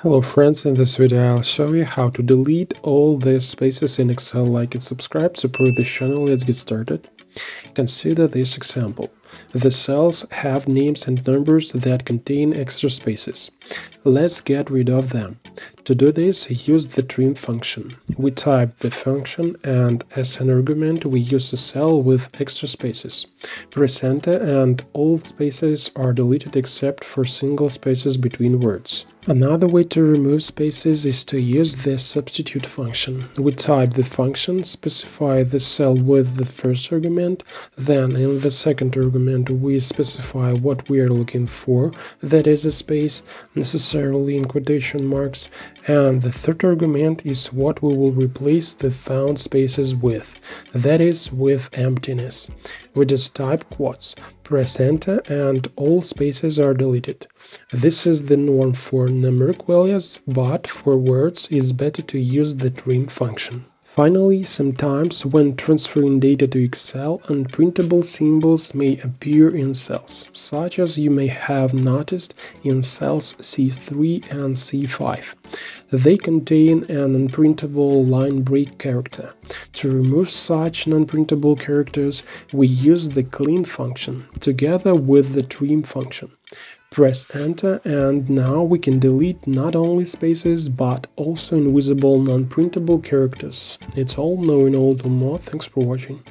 Hello friends, in this video I'll show you how to delete all the spaces in Excel. Like and subscribe, support this channel. Let's get started. Consider this example. The cells have names and numbers that contain extra spaces. Let's get rid of them. To do this, use the trim function. We type the function and as an argument we use a cell with extra spaces. Press enter and all spaces are deleted except for single spaces between words. Another way to remove spaces is to use the substitute function. We type the function, specify the cell with the first argument, then in the second argument we specify what we are looking for, that is a space, necessarily in quotation marks, and the third argument is what we will replace the found spaces with, that is with emptiness. We just type quotes, press enter, and all spaces are deleted. This is the norm for numeric values, but for words it's better to use the trim function. Finally, sometimes when transferring data to Excel, unprintable symbols may appear in cells, such as you may have noticed in cells C3 and C5. They contain an unprintable line break character. To remove such non-printable characters, we use the clean function together with the trim function. Press enter and now we can delete not only spaces but also invisible non-printable characters. It's all, knowing all the more. Thanks for watching.